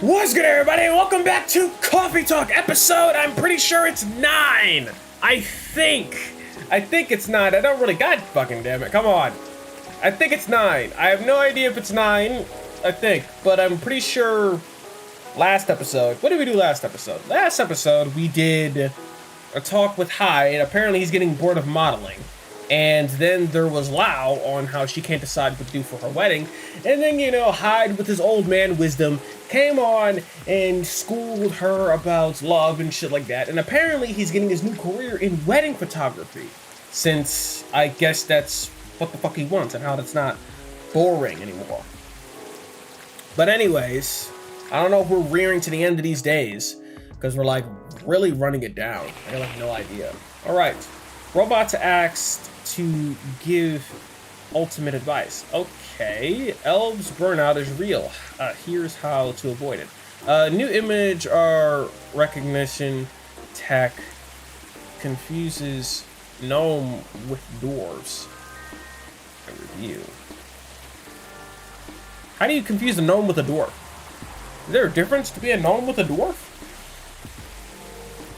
What's good, everybody? Welcome back to Coffee Talk episode. I'm pretty sure it's 9. I think it's 9. I don't really. God fucking damn it! Come on. I think it's 9. I have no idea if it's 9. I think, but I'm pretty sure. Last episode. What did we do last episode? Last episode we did a talk with Hyde. Apparently he's getting bored of modeling. And then there was Lau on how she can't decide what to do for her wedding. And then, Hyde with his old man wisdom came on and schooled her about love and shit like that. And apparently he's getting his new career in wedding photography. Since I guess that's what the fuck he wants and how that's not boring anymore. But anyways, I don't know if we're rearing to the end of these days. Because we're like really running it down. I have no idea. Alright. Robots asked to give ultimate advice. Okay, elves burnout is real. Here's how to avoid it. New image recognition tech confuses gnome with dwarves. A review. How do you confuse a gnome with a dwarf? Is there a difference to be a gnome with a dwarf?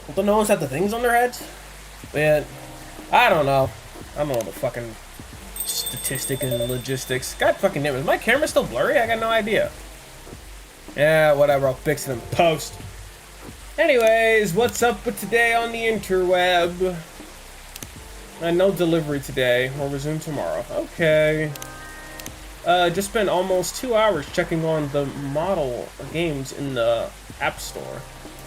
Don't the gnomes have the things on their heads? Man, I don't know. I don't know the fucking statistic and logistics. God fucking damn it. Is my camera still blurry? I got no idea. Yeah, whatever. I'll fix it in post. Anyways, what's up with today on the interweb? No delivery today. We'll resume tomorrow. Okay. Just spent almost 2 hours checking on the model games in the App Store.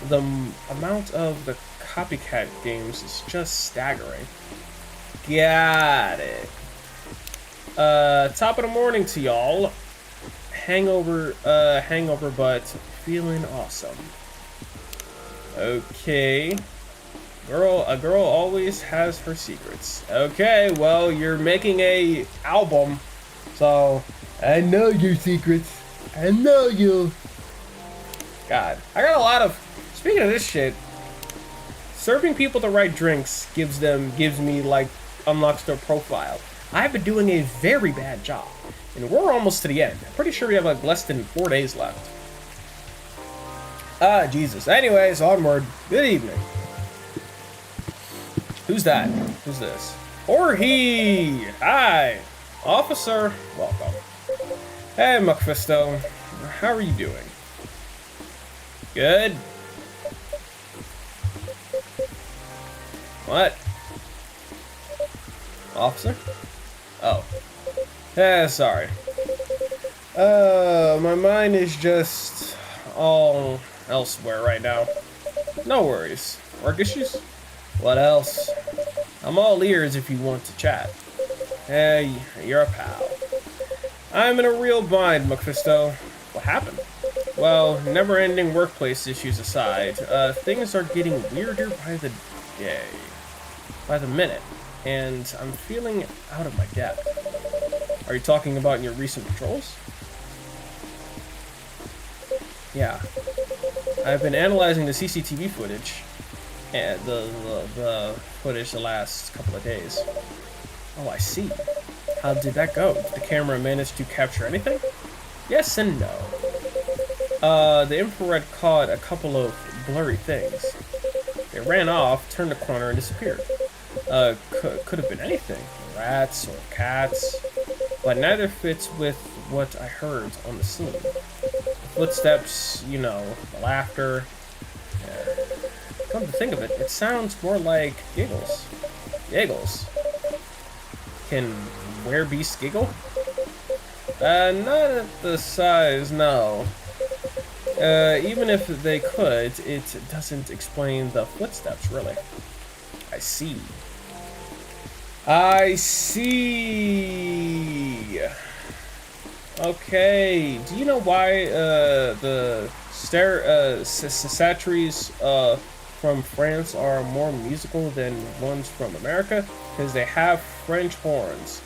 The amount of the copycat games is just staggering. Got it. Top of the morning to y'all. Hangover, but feeling awesome. Okay. A girl always has her secrets. Okay, well, you're making a album, so I know your secrets. I know you. God, I got a lot of. Speaking of this shit, serving people the right drinks gives me like unlocks their profile. I've been doing a very bad job, and we're almost to the end. I'm pretty sure we have like less than 4 days left. Jesus. Anyways, onward. Good evening. Who's that? Who's this? Or he? Hi, officer. Welcome. Hey, Mephisto. How are you doing? Good. What? Officer? Oh. Sorry. My mind is just all elsewhere right now. No worries. Work issues? What else? I'm all ears if you want to chat. Hey, you're a pal. I'm in a real bind, Mephisto. What happened? Well, never-ending workplace issues aside, things are getting weirder by the day. By the minute, and I'm feeling out of my depth. Are you talking about in your recent patrols? Yeah. I've been analyzing the CCTV footage, and the footage the last couple of days. Oh, I see. How did that go? Did the camera manage to capture anything? Yes and no. The infrared caught a couple of blurry things. It ran off, turned the corner, and disappeared. Could have been anything. Rats or cats. But neither fits with what I heard on the scene. The footsteps, the laughter. Come to think of it, it sounds more like giggles. Giggles. Can werebeasts giggle? Not at the size, no. Even if they could, it doesn't explain the footsteps, really. I see. I see. Okay. Do you know why the Satries from France are more musical than ones from America? Because they have French horns.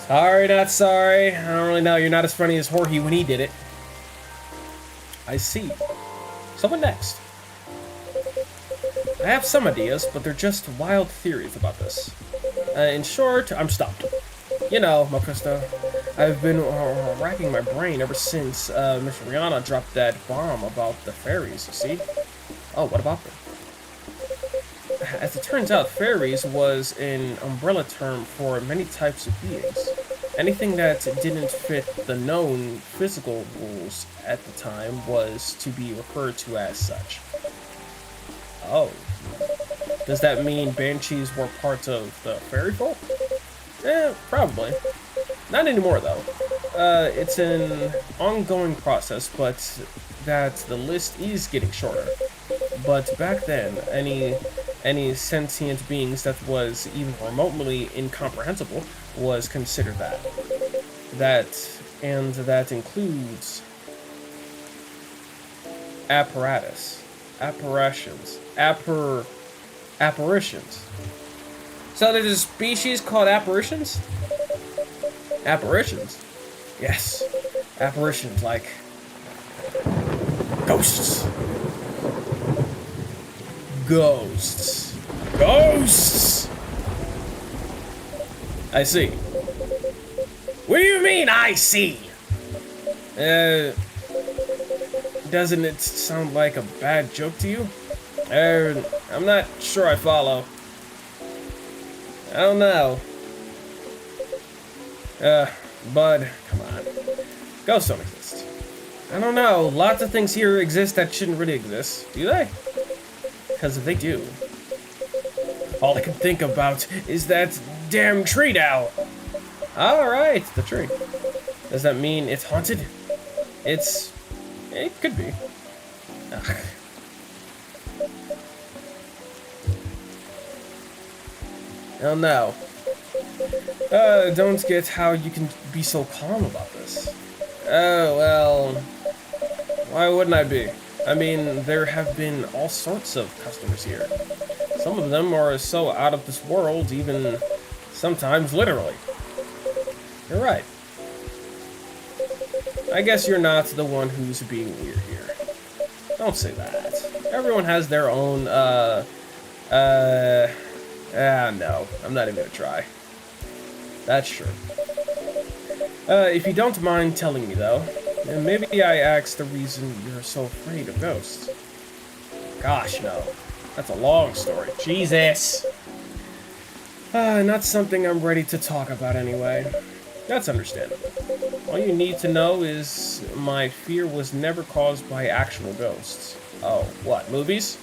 Sorry, not sorry. I don't really know. You're not as funny as Jorge when he did it. I see. So what next? I have some ideas, but they're just wild theories about this. In short, I'm stumped. Mephisto, I've been racking my brain ever since Miss Rihanna dropped that bomb about the fairies, you see? Oh, what about them? As it turns out, fairies was an umbrella term for many types of beings. Anything that didn't fit the known physical rules at the time was to be referred to as such. Oh. Does that mean banshees were part of the fairy folk? Probably. Not anymore, though. It's an ongoing process, but that the list is getting shorter. But back then, any sentient beings that was even remotely incomprehensible was considered that. That includes apparitions. So there's a species called apparitions? Apparitions? Yes. Apparitions, like ghosts. Ghosts. Ghosts! I see. What do you mean, I see? Doesn't it sound like a bad joke to you? I'm not sure I follow. I don't know. Bud, come on. Ghosts don't exist. I don't know. Lots of things here exist that shouldn't really exist. Do they? Because if they do, all I can think about is that damn tree now. Alright, the tree. Does that mean it's haunted? It could be. Ugh. Oh no. Don't get how you can be so calm about this. Oh, well, why wouldn't I be? I mean, there have been all sorts of customers here. Some of them are so out of this world, even sometimes literally. You're right. I guess you're not the one who's being weird here. Don't say that. Everyone has their own, no, I'm not even gonna try. That's true. If you don't mind telling me, though, maybe I asked the reason you're so afraid of ghosts. Gosh, no. That's a long story. Jesus! Not something I'm ready to talk about anyway. That's understandable. All you need to know is my fear was never caused by actual ghosts. Oh, what, movies?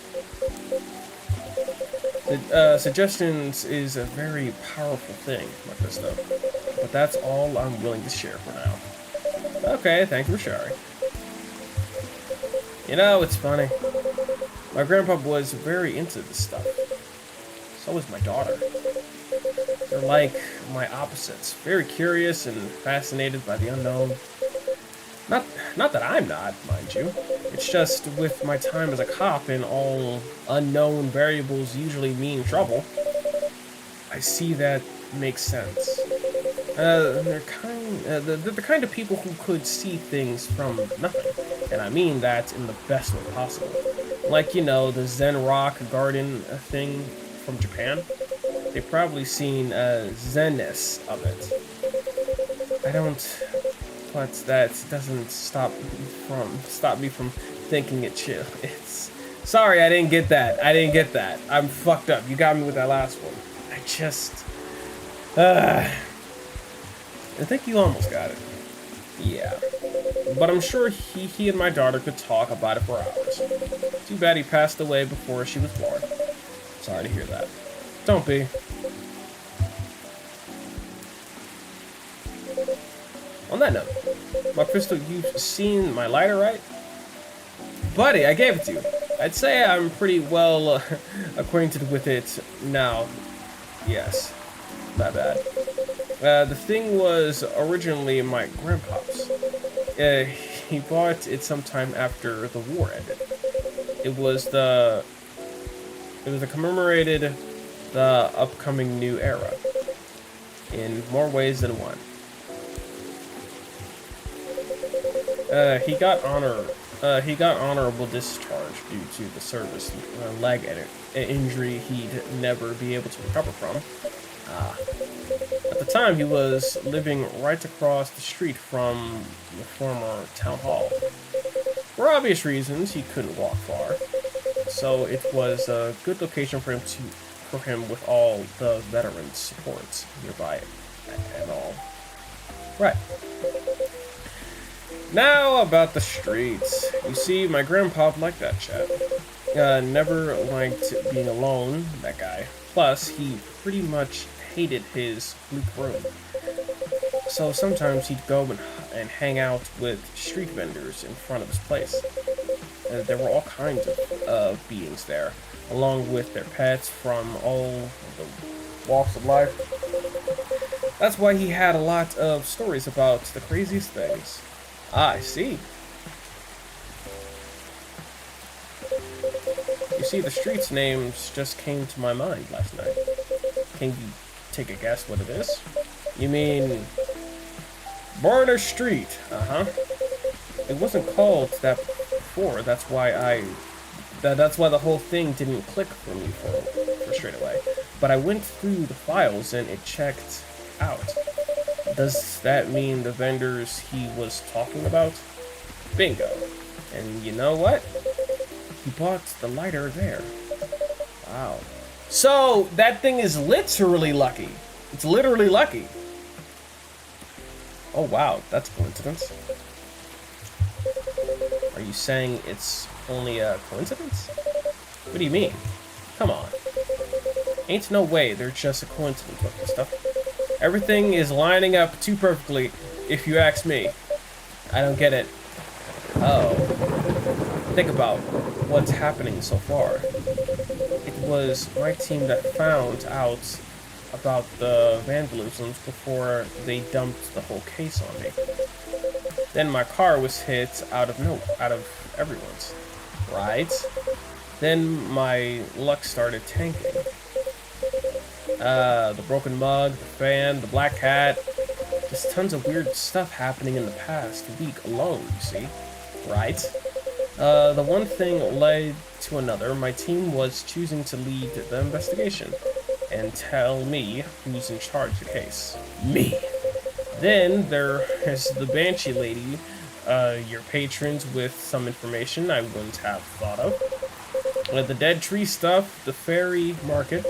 Suggestions is a very powerful thing, Mephisto. But that's all I'm willing to share for now. Okay, thank you for sharing. You know, it's funny. My grandpa was very into this stuff. So was my daughter. They're like my opposites. Very curious and fascinated by the unknown. Not that I'm not, mind you. It's just with my time as a cop and all unknown variables usually mean trouble, I see that makes sense. They're the kind of people who could see things from nothing. And I mean that in the best way possible. Like, you know, the Zen rock garden thing from Japan. They've probably seen Zen-ness of it. I don't... But that doesn't stop me from thinking it chill. It's... Sorry, I didn't get that. I'm fucked up. You got me with that last one. I just... I think you almost got it. Yeah. But I'm sure he and my daughter could talk about it for hours. Too bad he passed away before she was born. Sorry to hear that. Don't be. On that note, Mephisto, you've seen my lighter, right? Buddy, I gave it to you. I'd say I'm pretty well acquainted with it now. Yes. Not bad. The thing was originally my grandpa's. He bought it sometime after the war ended. It commemorated the upcoming new era in more ways than one. He got honorable discharge due to the service leg injury he'd never be able to recover from. At the time, he was living right across the street from the former town hall. For obvious reasons, he couldn't walk far, so it was a good location for him with all the veteran supports nearby and all. Right. Now about the streets. You see, my grandpa liked that chat. Never liked being alone, that guy. Plus, he pretty much hated his bleak room. So sometimes he'd go and hang out with street vendors in front of his place. There were all kinds of beings there, along with their pets from all the walks of life. That's why he had a lot of stories about the craziest things. Ah, I see. You see, the street's names just came to my mind last night. Can you take a guess what it is? You mean Barner Street? Uh-huh. It wasn't called that before. That's why the whole thing didn't click for me for straight away. But I went through the files and it checked out. Does that mean the vendors he was talking about? Bingo. And you know what? He bought the lighter there. Wow. So, that thing is literally lucky. It's literally lucky. Oh wow, that's a coincidence. Are you saying it's only a coincidence? What do you mean? Come on. Ain't no way they're just a coincidence with this stuff. Everything is lining up too perfectly, if you ask me. I don't get it. Oh. Think about what's happening so far. It was my team that found out about the vandalisms before they dumped the whole case on me. Then my car was hit out of everyone's. Right? Then my luck started tanking. The broken mug, the fan, the black cat. Just tons of weird stuff happening in the past week alone, you see. Right? The one thing led to another. My team was choosing to lead the investigation and tell me who's in charge of the case. Me. Then there is the Banshee lady, your patrons with some information I wouldn't have thought of. The dead tree stuff, the fairy market.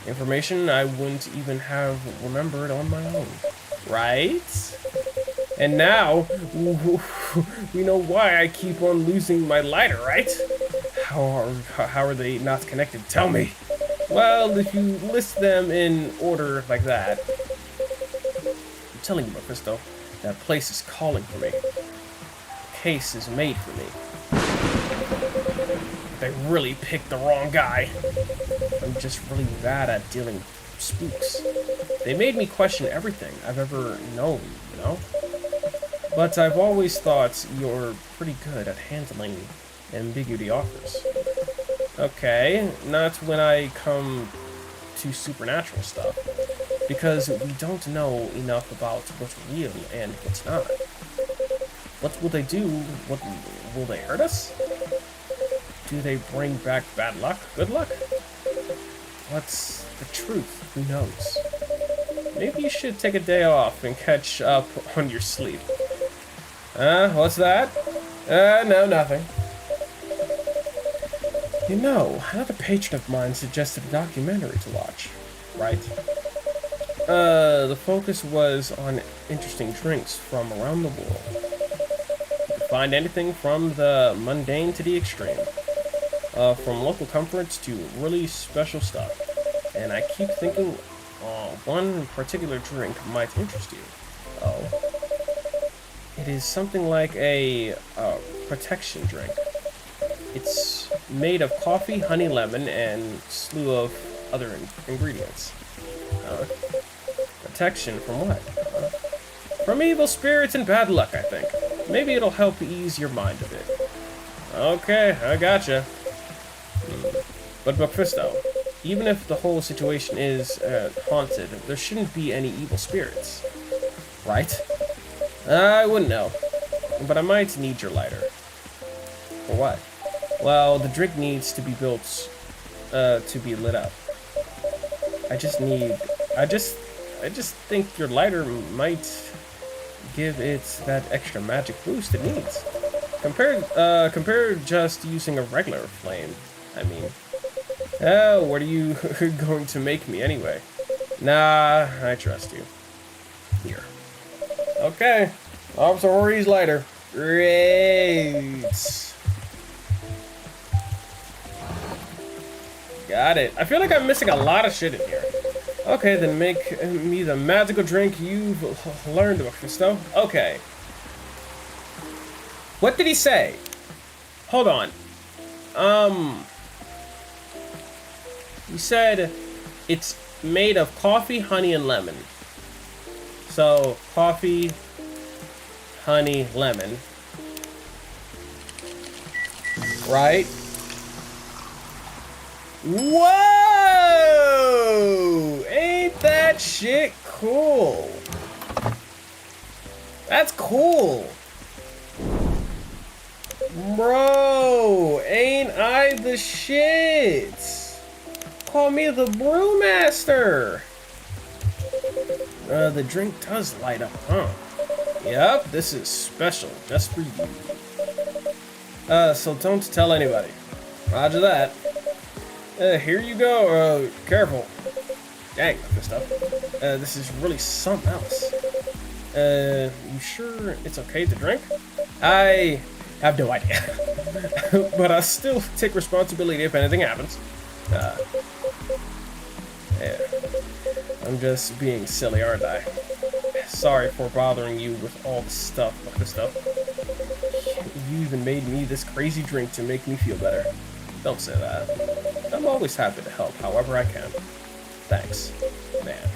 Information I wouldn't even have remembered on my own. Right? And now, we know why I keep on losing my lighter, right? How are they not connected? Tell me. Well, if you list them in order like that, I'm telling you, Mephisto, that place is calling for me. The case is made for me. They really picked the wrong guy. I'm just really bad at dealing with spooks. They made me question everything I've ever known, you know? But I've always thought you're pretty good at handling ambiguity offers. Okay, not when I come to supernatural stuff, because we don't know enough about what's real and what's not. What will they do? What will they hurt us? Do they bring back bad luck? Good luck? What's the truth? Who knows? Maybe you should take a day off and catch up on your sleep. What's that? No, nothing. You know, another patron of mine suggested a documentary to watch, right? The focus was on interesting drinks from around the world. You could find anything from the mundane to the extreme. From local comforts to really special stuff. And I keep thinking, one particular drink might interest you. Oh. It is something like a protection drink. It's made of coffee, honey, lemon, and a slew of other ingredients. Protection from what? From evil spirits and bad luck, I think. Maybe it'll help ease your mind a bit. Okay, I gotcha. But Mephisto, even if the whole situation is haunted, there shouldn't be any evil spirits. Right? I wouldn't know. But I might need your lighter. For what? Well, the drink needs to be built to be lit up. I just think your lighter might give it that extra magic boost it needs. Compared just using a regular flame, I mean. Oh, what are you going to make me anyway? Nah, I trust you. Here. Okay. Officer Horry's lighter. Great. Got it. I feel like I'm missing a lot of shit in here. Okay, then make me the magical drink you've learned, Mephisto. Okay. What did he say? Hold on. He said it's made of coffee, honey, and lemon. So, coffee, honey, lemon. Right? Whoa! Ain't that shit cool? That's cool. Bro, ain't I the shit? Call me the brewmaster. The drink does light up, huh? Yep, this is special, just for you. So don't tell anybody. Roger that. Here you go. Careful. Dang, this stuff. This is really something else. You sure it's okay to drink? I have no idea. But I'll still take responsibility if anything happens. Yeah. I'm just being silly, aren't I? Sorry for bothering you with all the stuff. You even made me this crazy drink to make me feel better. Don't say that. I'm always happy to help however I can. Thanks, man.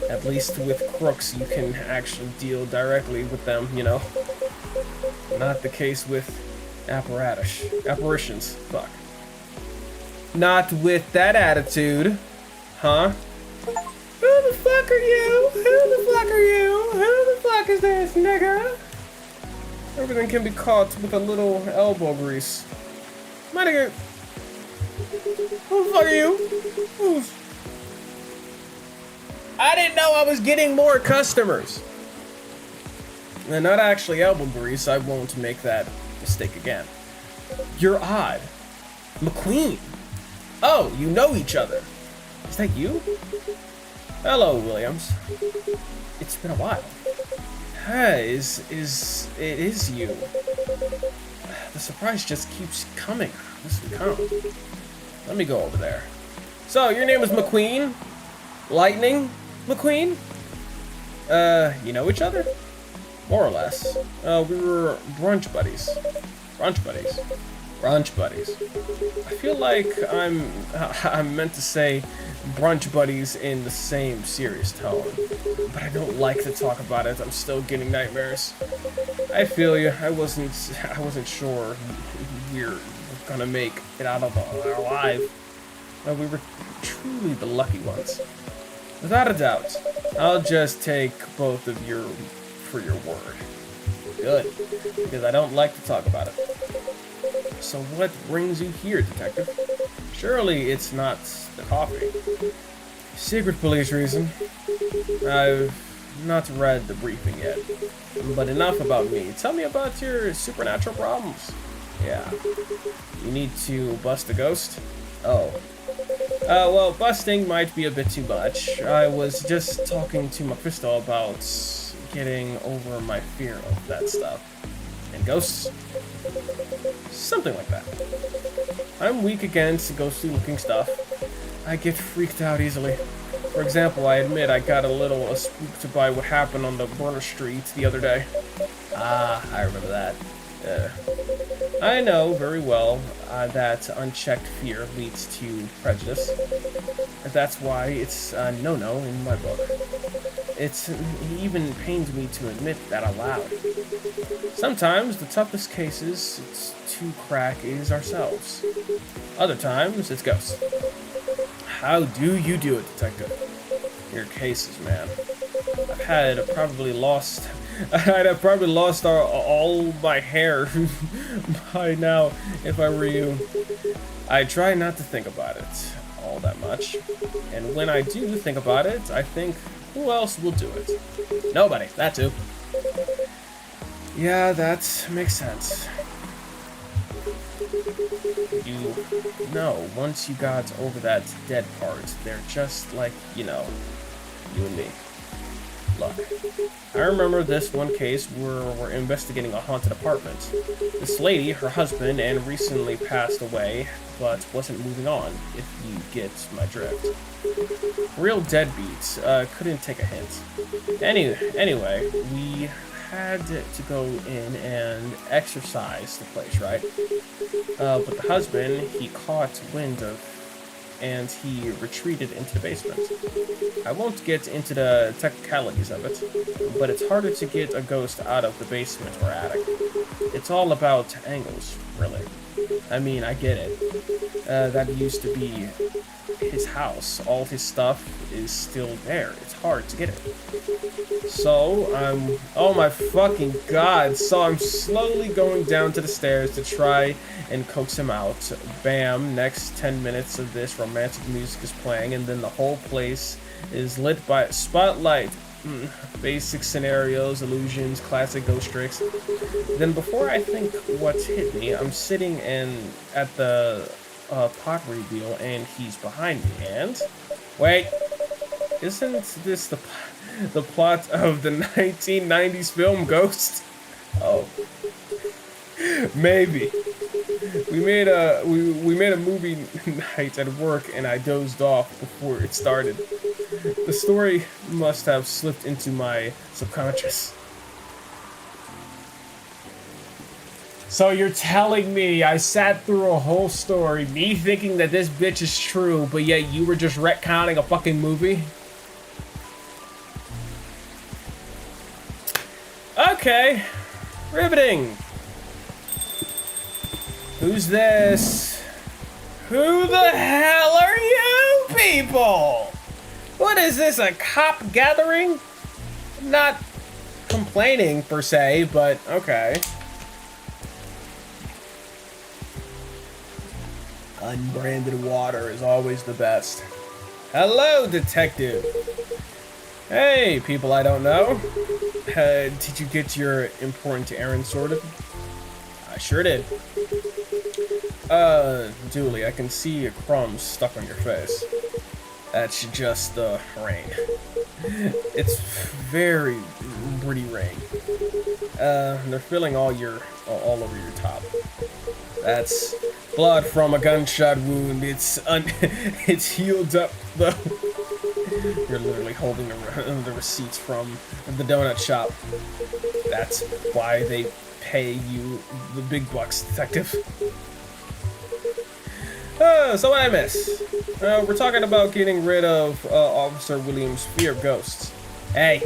At least with crooks, you can actually deal directly with them, you know? Not the case with apparitions. Fuck. Not with that attitude. Huh? Who the fuck are you? Who the fuck are you? Who the fuck is this, nigga? Everything can be caught with a little elbow grease. My nigga. Who the fuck are you? Oof. I didn't know I was getting more customers. And not actually elbow grease. I won't make that mistake again. You're odd. McQueen. Oh, you know each other. Is that you? Hello, Williams. It's been a while. Hey, it is you. The surprise just keeps coming. Listen, come. Let me go over there. So, your name is McQueen? Lightning McQueen? You know each other? More or less. We were brunch buddies. Brunch buddies. Brunch buddies. I feel like I'm meant to say brunch buddies in the same serious tone, but I don't like to talk about it. I'm still getting nightmares. I feel you. I wasn't sure we're gonna make it out of alive. We were truly the lucky ones. Without a doubt. I'll just take both of you for your word. Good, because I don't like to talk about it. So what brings you here, detective? Surely it's not the coffee. Secret police reason. I've not read the briefing yet. But enough about me. Tell me about your supernatural problems. Yeah. You need to bust a ghost? Oh. Well, busting might be a bit too much. I was just talking to Mephisto about getting over my fear of that stuff. And ghosts? Something like that. I'm weak against ghostly looking stuff. I get freaked out easily. For example, I admit I got a little spooked by what happened on the Burner Street the other day. Ah, I remember that. I know very well that unchecked fear leads to prejudice. That's why it's a no-no in my book. It even pains me to admit that aloud. Sometimes the toughest cases to crack is ourselves. Other times, it's ghosts. How do you do it, detective? Your cases, man. I'd have probably lost all my hair by now if I were you. I try not to think about it all that much. And when I do think about it, I think Who else will do it? Nobody. That too. Yeah, that makes sense. You know, once you got over that dead part, they're just like, you know, you and me. Look, I remember this one case where we're investigating a haunted apartment. This lady, her husband, and recently passed away, but wasn't moving on, if you get my drift. Real deadbeats, couldn't take a hint. Anyway, we had to go in and exorcise the place, right? But the husband, he caught wind of, and he retreated into the basement. I won't get into the technicalities of it, but it's harder to get a ghost out of the basement or attic. It's all about angles, really. I mean, I get it. That used to be his house. All his stuff is still there. It's hard to get it. So, oh my fucking god. So I'm slowly going down to the stairs to try and coax him out. Bam, next 10 minutes of this romantic music is playing, and then the whole place is lit by a spotlight. Basic scenarios, illusions, classic ghost tricks. Then before I think what's hit me, I'm sitting at the pottery wheel, and he's behind me, and... Wait, isn't this the plot of the 1990s film Ghost? Oh. Maybe. We made a movie night at work, and I dozed off before it started. The story must have slipped into my subconscious. So you're telling me I sat through a whole story, me thinking that this bitch is true, but yet you were just retconning a fucking movie? Okay. Riveting. Who's this? Who the hell are you people? What is this, a cop gathering? I'm not complaining per se, but okay. Unbranded water is always the best. Hello, detective. Hey, people I don't know. Did you get your important errand sorted? I sure did. Dooley, I can see crumbs stuck on your face. That's just the rain. It's very pretty rain. They're filling all over your top. That's blood from a gunshot wound. It's healed up though. You're literally holding the receipts from the donut shop. That's why they pay you the big bucks, detective. So what I miss? We're talking about getting rid of Officer Williams' fear of ghosts. Hey,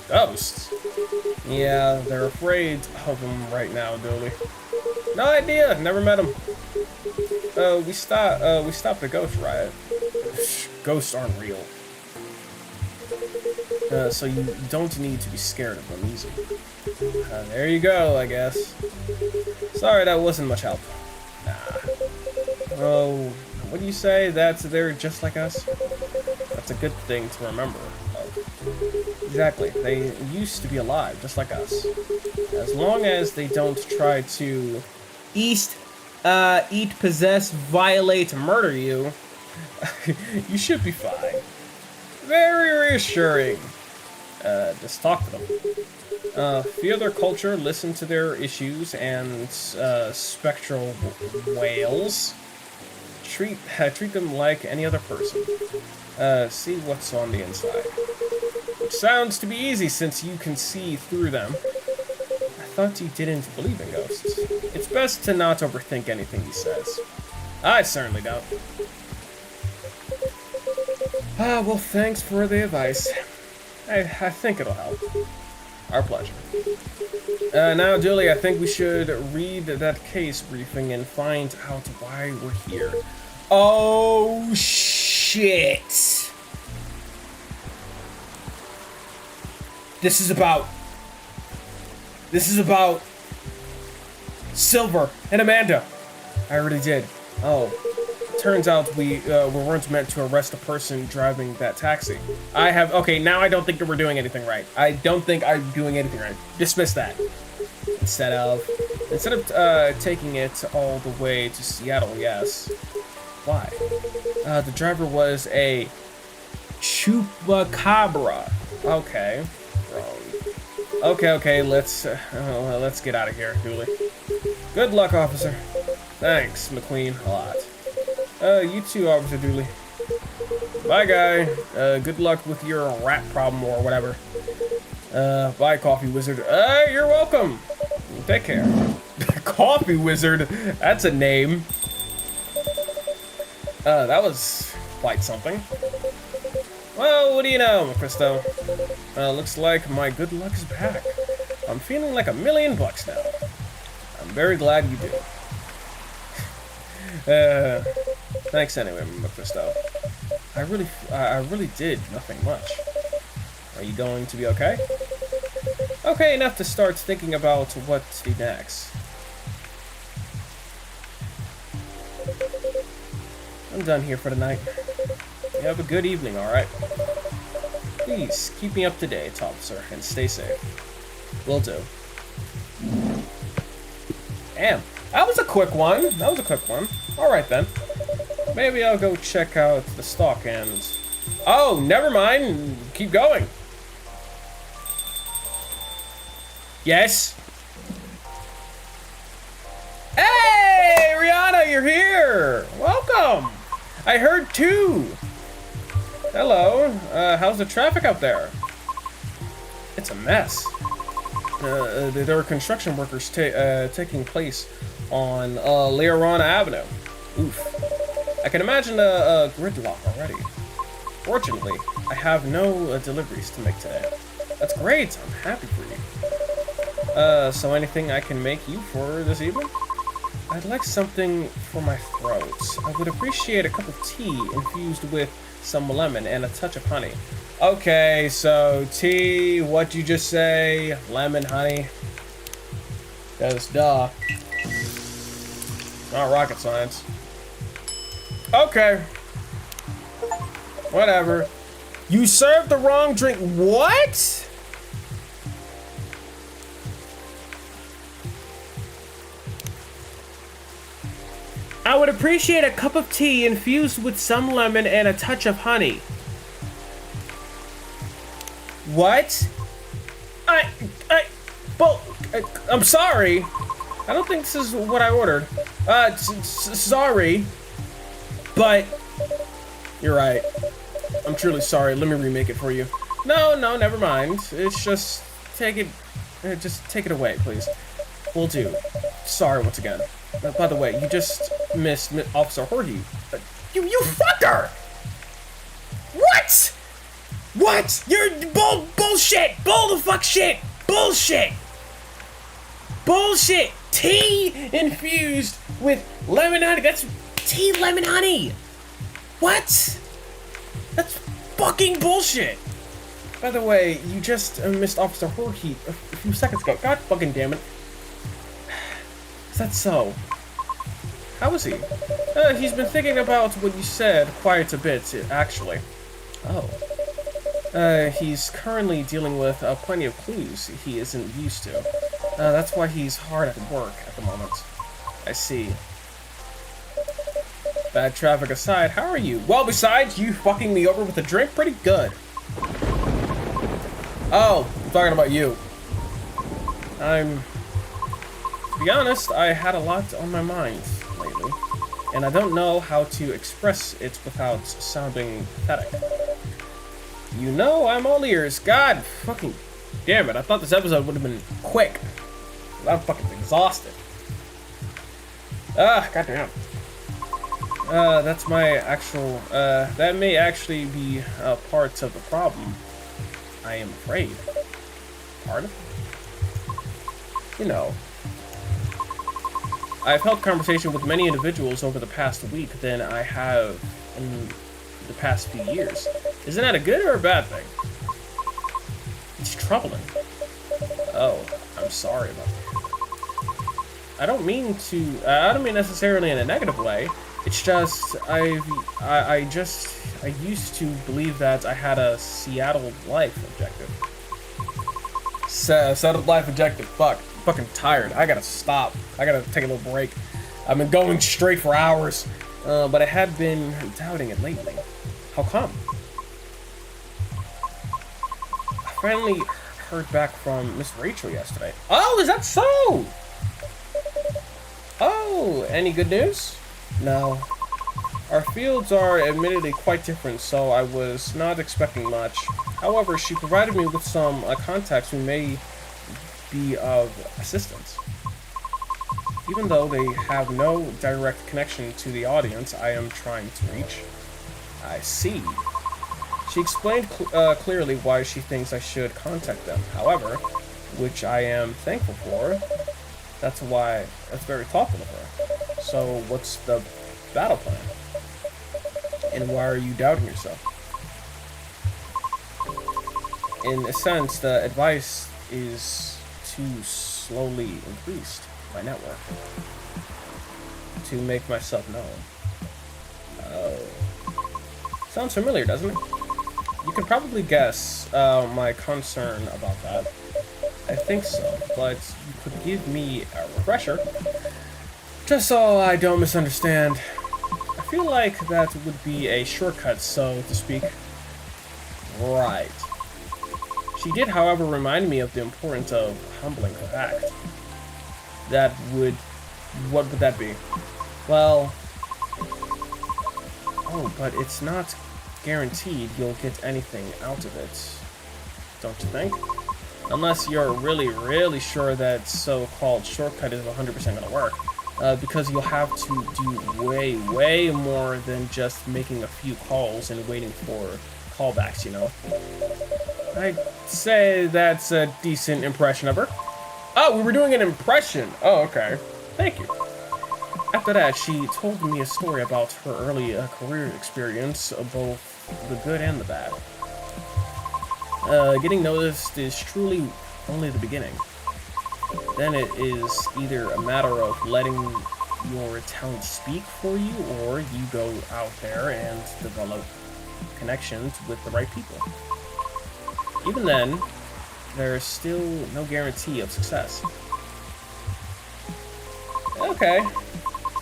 ghosts? Yeah, they're afraid of him right now, Dooley. No idea, never met him. We stopped the ghost riot. Ghosts aren't real. So you don't need to be scared of them easy. There you go, I guess. Sorry, that wasn't much help. Nah. Oh, what do you say? They're just like us? That's a good thing to remember. Exactly. They used to be alive, just like us. As long as they don't try to eat, possess, violate, murder you, you should be fine. Very reassuring. Just talk to them. Feel their culture, listen to their issues, and spectral wails. Treat them like any other person. See what's on the inside. Which sounds to be easy since you can see through them. I thought you didn't believe in ghosts. It's best to not overthink anything he says. I certainly don't. Well, thanks for the advice. I think it'll help. Our pleasure. Now, Dooley, I think we should read that case briefing and find out why we're here. Oh, shit. This is about Silver and Amanda. I already did. Oh, turns out we weren't meant to arrest the person driving that taxi. Okay, now I don't think that we're doing anything right. I don't think I'm doing anything right. Dismiss that. Instead of taking it all the way to Seattle, yes. Why? The driver was a chupacabra. Okay. Wrong. Okay, let's get out of here, Dooley. Good luck, officer. Thanks, McQueen, a lot. You too, Officer Dooley. Bye, guy. Good luck with your rat problem or whatever. Bye, Coffee Wizard. You're welcome. Take care. Coffee Wizard? That's a name. That was quite something. Well, what do you know, Christo? Looks like my good luck is back. I'm feeling like $1,000,000 now. I'm very glad you do. Thanks anyway, Mephisto. I really did nothing much. Are you going to be okay? Okay enough to start thinking about what to do next. I'm done here for the night. You have a good evening, alright? Please, keep me up to date, officer, and stay safe. Will do. Damn, that was a quick one. Alright then. Maybe I'll go check out the stock and... Oh, never mind. Keep going. Yes? Hey, Rihanna, you're here. Welcome. I heard too. Hello. How's the traffic out there? It's a mess. There are construction workers taking place on Leorana Avenue. Oof. I can imagine a gridlock already. Fortunately, I have no deliveries to make today. That's great. I'm happy for you. So anything I can make you for this evening? I'd like something for my throat. I would appreciate a cup of tea infused with some lemon and a touch of honey. Okay, so tea, what'd you just say? Lemon, honey? That's duh. Not rocket science. Okay. Whatever. You served the wrong drink. What? I would appreciate a cup of tea infused with some lemon and a touch of honey. What? I'm sorry. I don't think this is what I ordered. Sorry. But, you're right. I'm truly sorry. Let me remake it for you. No, never mind. It's just, take it away, please. Will do. Sorry once again. By the way, you just missed Officer Jorge. You fucker! What? What? You're bullshit! Bull the fuck shit! Bullshit! Bullshit! Tea infused with lemon honey. That's tea lemon honey. What? That's fucking bullshit. By the way, you just missed Officer Jorge a few seconds ago. God fucking damn it. Is that so? How is he? He's been thinking about what you said quite a bit, actually. Oh. He's currently dealing with plenty of clues he isn't used to. That's why he's hard at work at the moment. I see. Bad traffic aside, how are you? Well, besides you fucking me over with a drink, pretty good. Oh, I'm talking about you. To be honest, I had a lot on my mind lately, and I don't know how to express it without sounding pathetic. You know, I'm all ears. God fucking damn it, I thought this episode would have been quick. I'm fucking exhausted. Goddamn. That's my actual, that may actually be part of the problem. I am afraid. Part of it? You know. I've held conversation with many individuals over the past week than I have in the past few years. Isn't that a good or a bad thing? It's troubling. Oh, I'm sorry about that. I don't mean to. I don't mean necessarily in a negative way. It's just I used to believe that I had a Seattle life objective. Settled life objective. Fuck. I'm fucking tired. I gotta stop. I gotta take a little break. I've been going straight for hours, but I had been doubting it lately. How come? I finally heard back from Miss Rachel yesterday. Oh, is that so? Oh, any good news? No. Our fields are admittedly quite different, so I was not expecting much. However, she provided me with some contacts who may be of assistance. Even though they have no direct connection to the audience I am trying to reach. I see. She explained clearly why she thinks I should contact them. However, which I am thankful for, that's very thoughtful of her. So what's the battle plan? And why are you doubting yourself? In a sense, the advice is to slowly increase my network. To make myself known. Oh. Sounds familiar, doesn't it? You can probably guess my concern about that. I think so, but you could give me a refresher. Just so I don't misunderstand. I feel like that would be a shortcut, so to speak. Right. She did, however, remind me of the importance of humbling fact. What would that be? Well... Oh, but it's not guaranteed you'll get anything out of it. Don't you think? Unless you're really, really sure that so-called shortcut is 100% gonna work. Because you'll have to do way, way more than just making a few calls and waiting for callbacks, you know? I'd say that's a decent impression of her. Oh, we were doing an impression. Oh, okay. Thank you. After that, she told me a story about her early career experience, both the good and the bad. Getting noticed is truly only the beginning. Then it is either a matter of letting your talent speak for you, or you go out there and develop connections with the right people. Even then, there is still no guarantee of success. Okay.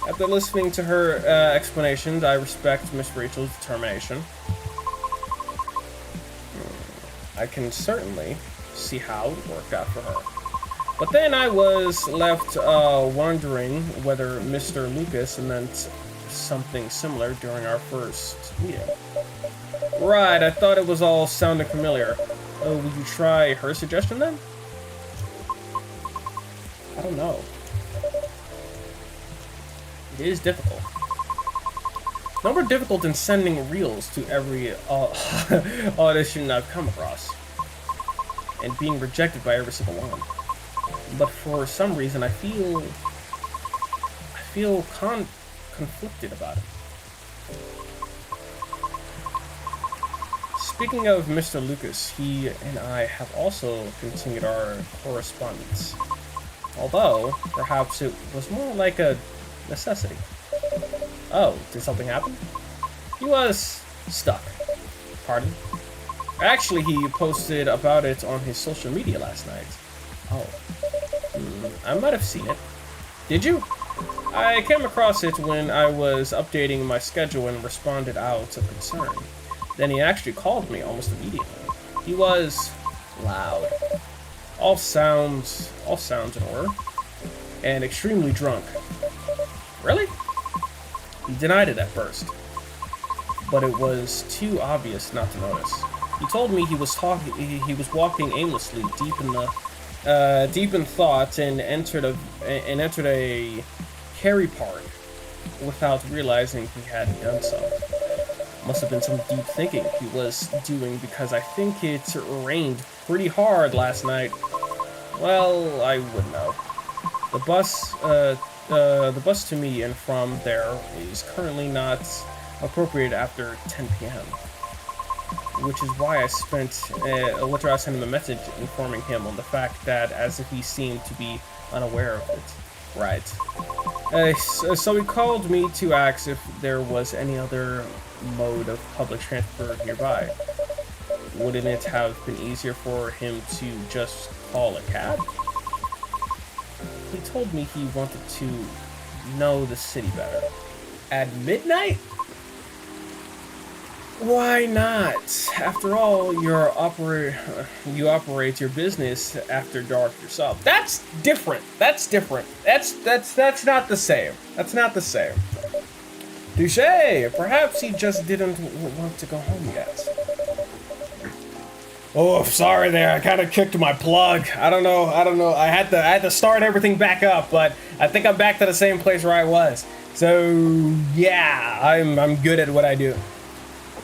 After listening to her explanations, I respect Miss Rachel's determination. I can certainly see how it worked out for her. But then I was left wondering whether Mr. Lucas meant something similar during our first meeting. Right, I thought it was all sounding familiar. Would you try her suggestion then? I don't know. It is difficult. No more difficult than sending reels to every audition I've come across. And being rejected by every single one. But for some reason, I feel conflicted about it. Speaking of Mr. Lucas, he and I have also continued our correspondence. Although, perhaps it was more like a necessity. Oh, did something happen? He was stuck. Pardon? Actually, he posted about it on his social media last night. Oh. I might have seen it. Did you? I came across it when I was updating my schedule and responded out of concern. Then he actually called me almost immediately. He was loud. All sounds in order. And extremely drunk. Really? He denied it at first. But it was too obvious not to notice. He told me he was walking aimlessly deep in thought and entered a carry park without realizing he had done so. Must have been some deep thinking he was doing, because I think it rained pretty hard last night. Well, I wouldn't know. The bus to me and from there is currently not appropriate after 10 p.m. Which is why I sent him a message informing him on the fact that, as if he seemed to be unaware of it. Right. So he called me to ask if there was any other mode of public transport nearby. Wouldn't it have been easier for him to just call a cab? He told me he wanted to know the city better. At midnight? Why not? After all, you operate your business after dark yourself. That's different. That's different. That's not the same. That's not the same. Touché. Perhaps he just didn't want to go home yet. Oh, sorry there. I kind of kicked my plug. I don't know. I had to start everything back up, but I think I'm back to the same place where I was. So yeah, I'm good at what I do.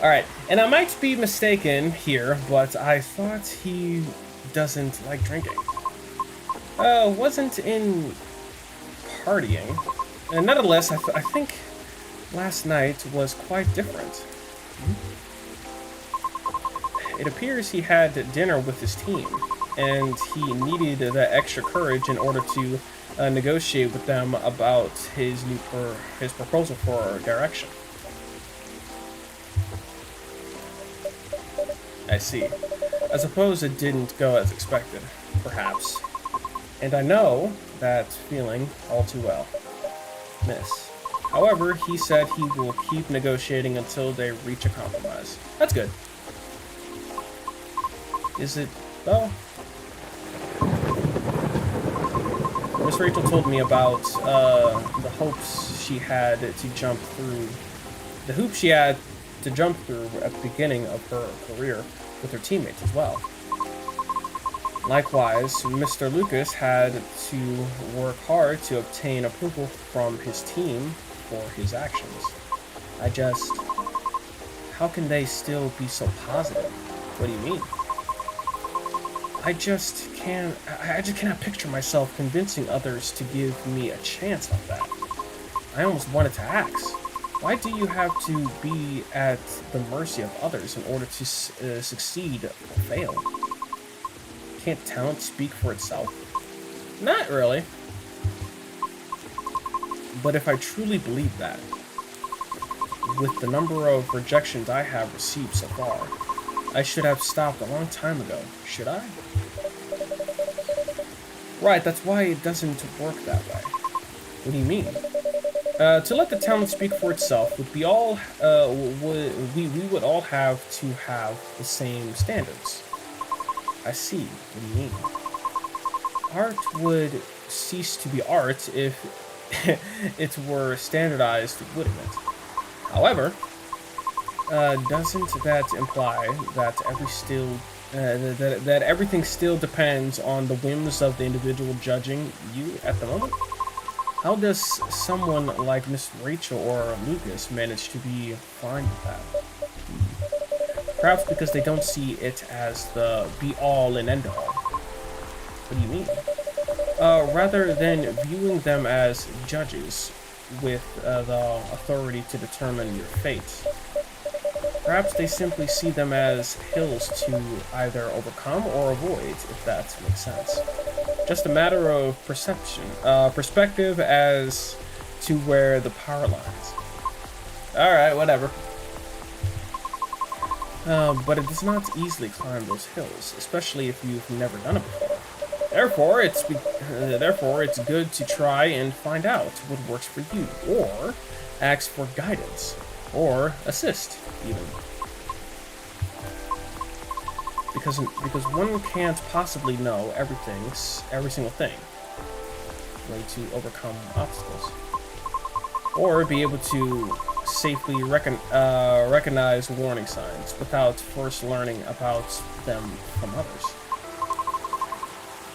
All right, and I might be mistaken here, but I thought he doesn't like drinking. Wasn't in partying. And nonetheless, I think last night was quite different. It appears he had dinner with his team, and he needed that extra courage in order to negotiate with them about his proposal for direction. I see. I suppose it didn't go as expected, perhaps. And I know that feeling all too well. Miss. However, he said he will keep negotiating until they reach a compromise. That's good. Is it, though? Miss Rachel told me about the hopes she had to jump through. The hoops she had to jump through at the beginning of her career with her teammates as well. Likewise, Mr. Lucas had to work hard to obtain approval from his team for his actions. How can they still be so positive? What do you mean? I just cannot picture myself convincing others to give me a chance like that. I almost wanted to ask, why do you have to be at the mercy of others in order to succeed or fail? Can't talent speak for itself? Not really. But if I truly believe that, with the number of rejections I have received so far, I should have stopped a long time ago, should I? Right, that's why it doesn't work that way. What do you mean? To let the talent speak for itself would be all. We would all have to have the same standards. I see. What do you mean? Art would cease to be art if it were standardized, wouldn't it? However, doesn't that imply that that everything still depends on the whims of the individual judging you at the moment? How does someone like Miss Rachel or Lucas manage to be fine with that? Perhaps because they don't see it as the be-all and end-all. What do you mean? Rather than viewing them as judges with the authority to determine your fate. Perhaps they simply see them as hills to either overcome or avoid, if that makes sense. Just a matter of perspective as to where the power lies. Alright, whatever. But it does not easily climb those hills, especially if you've never done it before. Therefore, it's good to try and find out what works for you, or ask for guidance, or assist, even. Because one can't possibly know every single thing. Way to overcome obstacles, or be able to safely recognize warning signs without first learning about them from others.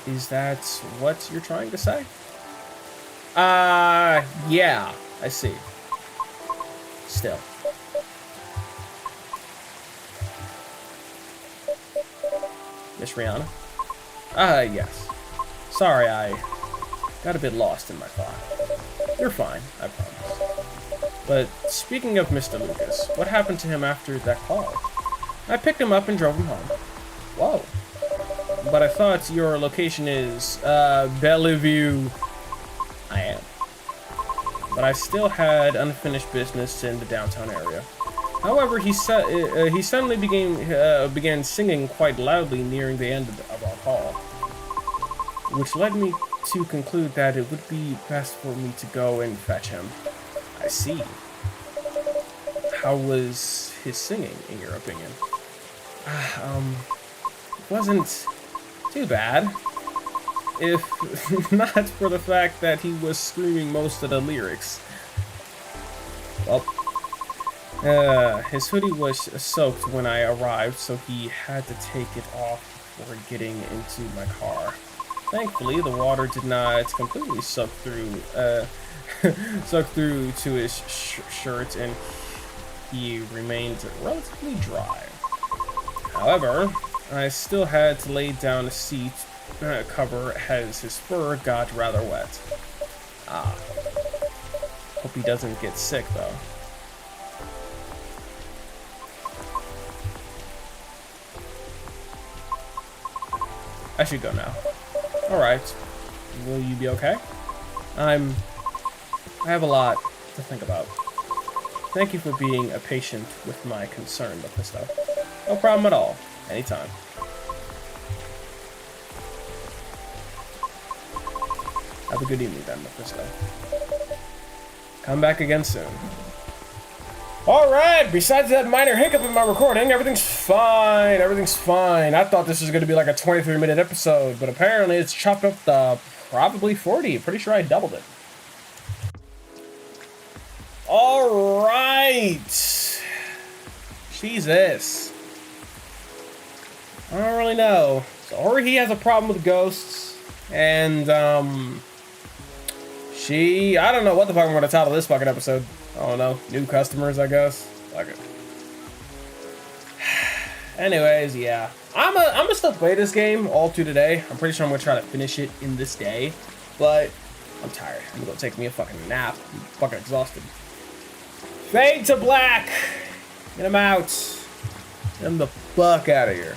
Is that what you're trying to say? Yeah, I see. Still. Miss Rihanna? Yes. Sorry, I got a bit lost in my thought. You're fine, I promise. But speaking of Mr. Lucas, what happened to him after that call? I picked him up and drove him home. Whoa. But I thought your location is, Bellevue. I am. but I still had unfinished business in the downtown area. However, he suddenly began singing quite loudly nearing the end of our hall, which led me to conclude that it would be best for me to go and fetch him. I see. How was his singing, in your opinion? It wasn't too bad. If not for the fact that he was screaming most of the lyrics. Well, his hoodie was soaked when I arrived, so he had to take it off before getting into my car. Thankfully, the water did not completely soak through to his shirt, and he remained relatively dry. However, I still had to lay down a seat cover as his fur got rather wet. Hope he doesn't get sick, though. I should go now. Alright. Will you be okay? I have a lot to think about. Thank you for being patient with my concern, Mephisto. No problem at all. Anytime. Have a good evening then, Mephisto. Come back again soon. Alright, besides that minor hiccup in my recording, everything's fine. Everything's fine. I thought this was going to be like a 23-minute episode, but apparently it's chopped up to probably 40. Pretty sure I doubled it. Alright. Jesus. I don't really know. So, or he has a problem with ghosts, and, I don't know what the fuck I'm going to title this fucking episode. I don't know. New customers, I guess. Fuck it. Anyways, yeah. I'm gonna still play this game all through today. I'm pretty sure I'm gonna try to finish it in this day. But I'm tired. I'm gonna go take me a fucking nap. I'm fucking exhausted. Fade to black! Get him out. Get him the fuck out of here.